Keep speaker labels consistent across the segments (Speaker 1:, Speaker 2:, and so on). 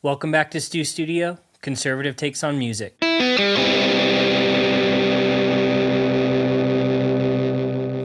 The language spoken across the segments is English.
Speaker 1: Welcome back to Stu Studio, Conservative Takes on Music.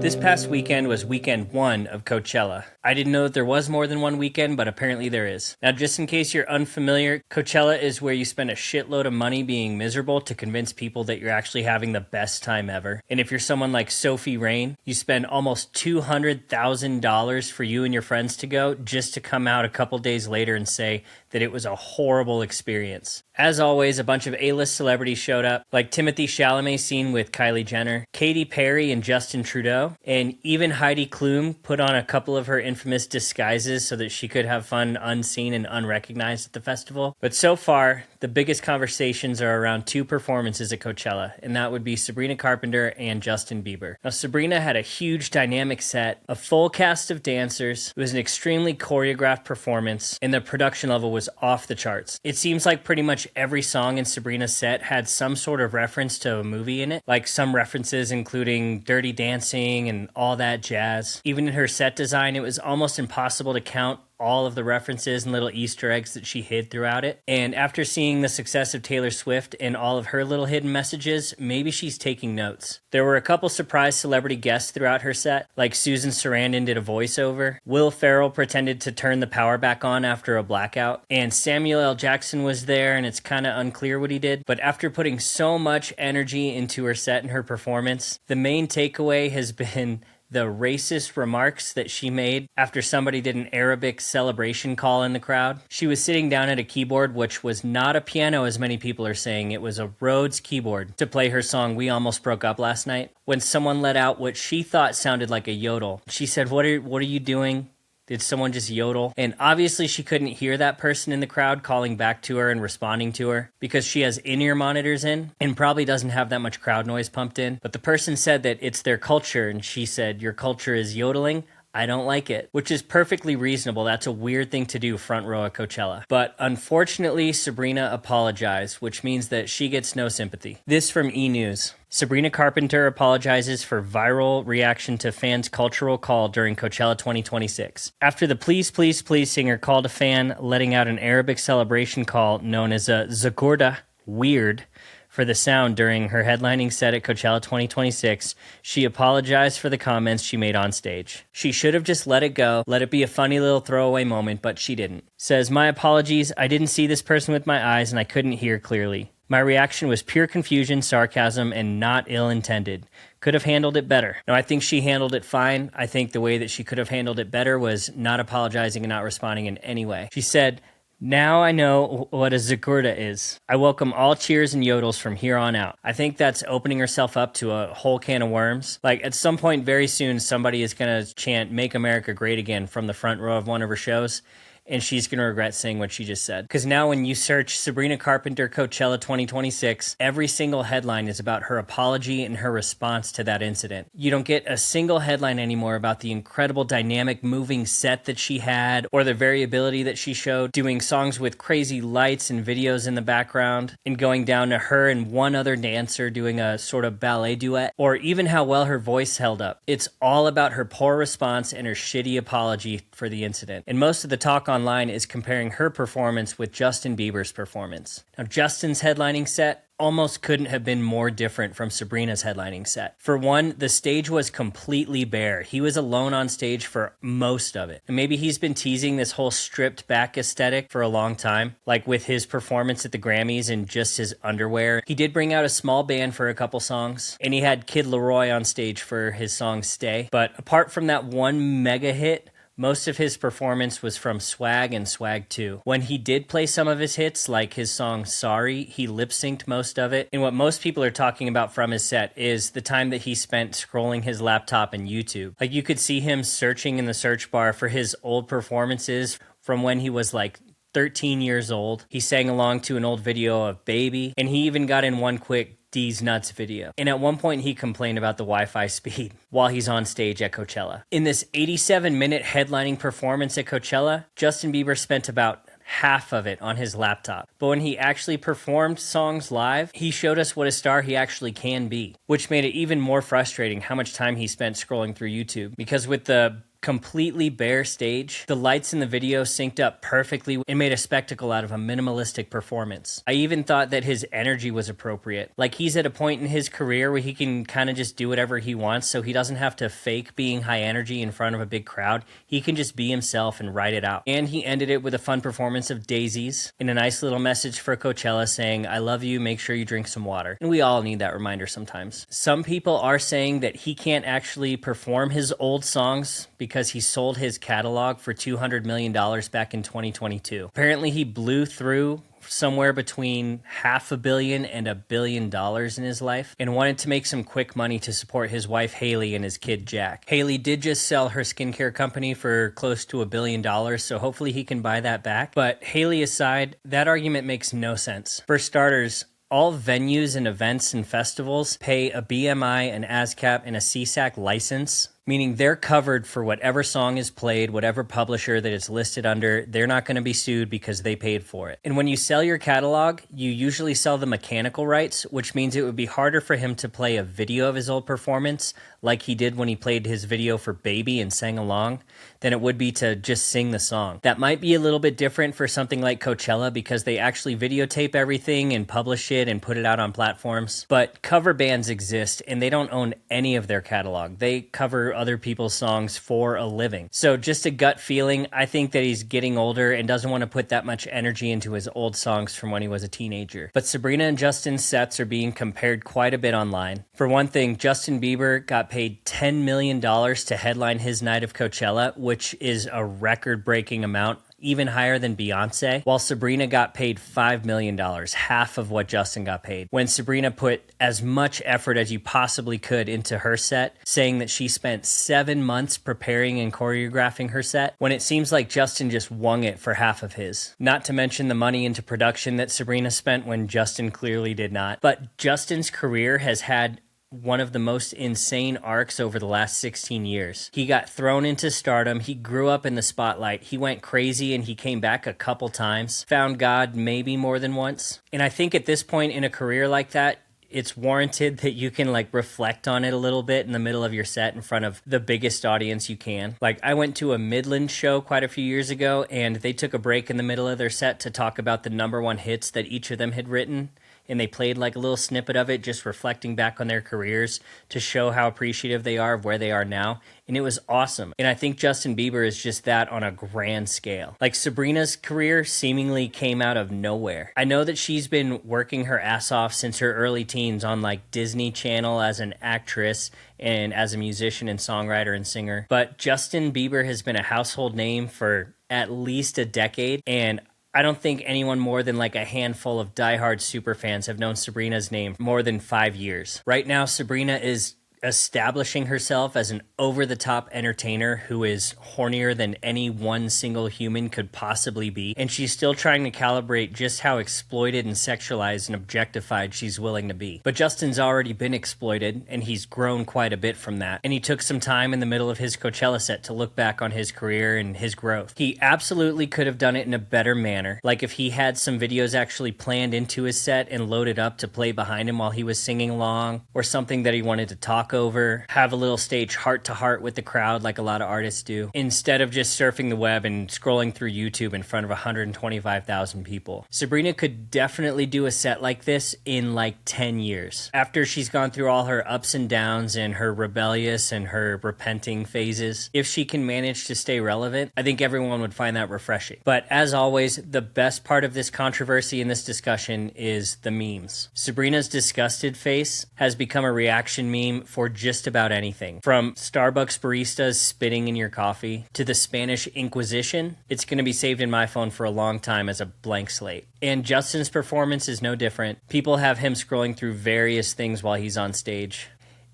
Speaker 1: This past weekend was weekend 1 of Coachella. I didn't know that there was more than one weekend, but apparently there is. Now, just in case you're unfamiliar, Coachella is where you spend a shitload of money being miserable to convince people that you're actually having the best time ever. And if you're someone like Sophie Rain, you spend almost $200,000 for you and your friends to go just to come out a couple days later and say that it was a horrible experience. As always, a bunch of A-list celebrities showed up, like Timothée Chalamet seen with Kylie Jenner, Katy Perry and Justin Trudeau, and even Heidi Klum put on a couple of her infamous disguises so that she could have fun unseen and unrecognized at the festival. But so far, the biggest conversations are around two performances at Coachella, and that would be Sabrina Carpenter and Justin Bieber. Now, Sabrina had a huge dynamic set, a full cast of dancers. It was an extremely choreographed performance, and the production level was off the charts. It seems like pretty much every song in Sabrina's set had some sort of reference to a movie in it, like some references including Dirty Dancing and all that jazz. Even in her set design, it was almost impossible to count all of the references and little Easter eggs that she hid throughout it. And after seeing the success of Taylor Swift and all of her little hidden messages, maybe she's taking notes. There were a couple surprise celebrity guests throughout her set, like Susan Sarandon did a voiceover, Will Ferrell pretended to turn the power back on after a blackout, and Samuel L. Jackson was there, and it's kind of unclear what he did. But after putting so much energy into her set and her performance, the main takeaway has been the racist remarks that she made after somebody did an Arabic celebration call in the crowd. She was sitting down at a keyboard, which was not a piano as many people are saying. It was a Rhodes keyboard to play her song We Almost Broke Up Last Night, when someone let out what she thought sounded like a yodel. She said, what are you doing? Did someone just yodel? And obviously she couldn't hear that person in the crowd calling back to her and responding to her because she has in-ear monitors in and probably doesn't have that much crowd noise pumped in. But the person said that it's their culture, and she said, your culture is yodeling? I don't like it, which is perfectly reasonable. That's a weird thing to do front row at Coachella. But unfortunately, Sabrina apologized, which means that she gets no sympathy. This from E! News. Sabrina Carpenter apologizes for viral reaction to fans' cultural call during Coachella 2026. After the Please Please Please singer called a fan letting out an Arabic celebration call known as a Zagorda, weird, for the sound during her headlining set at Coachella 2026, she apologized for the comments she made on stage. She should have just let it go, let it be a funny little throwaway moment, but she didn't. Says, my apologies, I didn't see this person with my eyes and I couldn't hear clearly. My reaction was pure confusion, sarcasm, and not ill-intended. Could have handled it better. No, I think she handled it fine. I think the way that she could have handled it better was not apologizing and not responding in any way. She said, now I know what a Zagorda is. I welcome all cheers and yodels from here on out. I think that's opening herself up to a whole can of worms. Like, at some point very soon, somebody is going to chant Make America Great Again from the front row of one of her shows, and she's going to regret saying what she just said. Because now when you search Sabrina Carpenter Coachella 2026, every single headline is about her apology and her response to that incident. You don't get a single headline anymore about the incredible dynamic moving set that she had or the variability that she showed, doing songs with crazy lights and videos in the background, and going down to her and one other dancer doing a sort of ballet duet, or even how well her voice held up. It's all about her poor response and her shitty apology for the incident. And most of the talk online is comparing her performance with Justin Bieber's performance. Now, Justin's headlining set almost couldn't have been more different from Sabrina's headlining set. For one, the stage was completely bare. He was alone on stage for most of it. And maybe he's been teasing this whole stripped back aesthetic for a long time, like with his performance at the Grammys in just his underwear. He did bring out a small band for a couple songs, and he had Kid Laroi on stage for his song Stay. But apart from that one mega hit, most of his performance was from Swag and Swag 2. When he did play some of his hits, like his song Sorry, he lip-synced most of it. And what most people are talking about from his set is the time that he spent scrolling his laptop and YouTube. Like, you could see him searching in the search bar for his old performances from when he was like 13 years old. He sang along to an old video of Baby, and he even got in one quick D's Nuts video. And at one point he complained about the Wi-Fi speed while he's on stage at Coachella. In this 87-minute headlining performance at Coachella, Justin Bieber spent about half of it on his laptop. But when he actually performed songs live, he showed us what a star he actually can be, which made it even more frustrating how much time he spent scrolling through YouTube. Because with the completely bare stage. The lights in the video synced up perfectly and made a spectacle out of a minimalistic performance. I even thought that his energy was appropriate. Like, he's at a point in his career where he can kind of just do whatever he wants, so he doesn't have to fake being high energy in front of a big crowd. He can just be himself and write it out. And he ended it with a fun performance of Daisies and a nice little message for Coachella saying, "I love you, make sure you drink some water." And we all need that reminder sometimes. Some people are saying that he can't actually perform his old songs because he sold his catalog for $200 million back in 2022. Apparently he blew through somewhere between $500 million and $1 billion in his life and wanted to make some quick money to support his wife Haley and his kid Jack. Haley did just sell her skincare company for close to $1 billion, so hopefully he can buy that back. But Haley aside, that argument makes no sense. For starters, all venues and events and festivals pay a BMI, an ASCAP, and a CSAC license, meaning they're covered for whatever song is played, whatever publisher that it's listed under. They're not going to be sued because they paid for it. And when you sell your catalog, you usually sell the mechanical rights, which means it would be harder for him to play a video of his old performance like he did when he played his video for Baby and sang along, than it would be to just sing the song. That might be a little bit different for something like Coachella because they actually videotape everything and publish it and put it out on platforms. But cover bands exist and they don't own any of their catalog. They cover other people's songs for a living. So just a gut feeling, I think that he's getting older and doesn't want to put that much energy into his old songs from when he was a teenager. But Sabrina and Justin's sets are being compared quite a bit online. For one thing, Justin Bieber got paid $10 million to headline his night of Coachella, which is a record-breaking amount, even higher than Beyonce, while Sabrina got paid $5 million, half of what Justin got paid. When Sabrina put as much effort as you possibly could into her set, saying that she spent 7 months preparing and choreographing her set, when it seems like Justin just wung it for half of his. Not to mention the money into production that Sabrina spent when Justin clearly did not. But Justin's career has had one of the most insane arcs over the last 16 years. He got thrown into stardom, he grew up in the spotlight, he went crazy and he came back a couple times, found God maybe more than once. And I think at this point in a career like that, it's warranted that you can reflect on it a little bit in the middle of your set in front of the biggest audience you can. I went to a Midland show quite a few years ago and they took a break in the middle of their set to talk about the #1 hits that each of them had written. And they played a little snippet of it, just reflecting back on their careers to show how appreciative they are of where they are now. And it was awesome. And I think Justin Bieber is just that on a grand scale. Sabrina's career seemingly came out of nowhere. I know that she's been working her ass off since her early teens on Disney Channel as an actress and as a musician and songwriter and singer. But Justin Bieber has been a household name for at least a decade, and I don't think anyone more than a handful of diehard superfans have known Sabrina's name for more than 5 years. Right now, Sabrina is establishing herself as an over-the-top entertainer who is hornier than any one single human could possibly be, and she's still trying to calibrate just how exploited and sexualized and objectified she's willing to be. But Justin's already been exploited, and he's grown quite a bit from that, and he took some time in the middle of his Coachella set to look back on his career and his growth. He absolutely could have done it in a better manner, if he had some videos actually planned into his set and loaded up to play behind him while he was singing along, or something that he wanted to talk over, have a little stage heart to heart with the crowd like a lot of artists do, instead of just surfing the web and scrolling through YouTube in front of 125,000 people. Sabrina could definitely do a set like this in 10 years. After she's gone through all her ups and downs and her rebellious and her repenting phases, if she can manage to stay relevant, I think everyone would find that refreshing. But as always, the best part of this controversy in this discussion is the memes. Sabrina's disgusted face has become a reaction meme for just about anything. From Starbucks baristas spitting in your coffee to the Spanish Inquisition, it's going to be saved in my phone for a long time as a blank slate. And Justin's performance is no different. People have him scrolling through various things while he's on stage.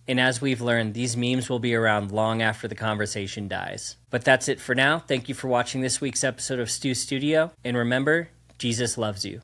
Speaker 1: And as we've learned, these memes will be around long after the conversation dies. But that's it for now. Thank you for watching this week's episode of Stu Studio. And remember, Jesus loves you.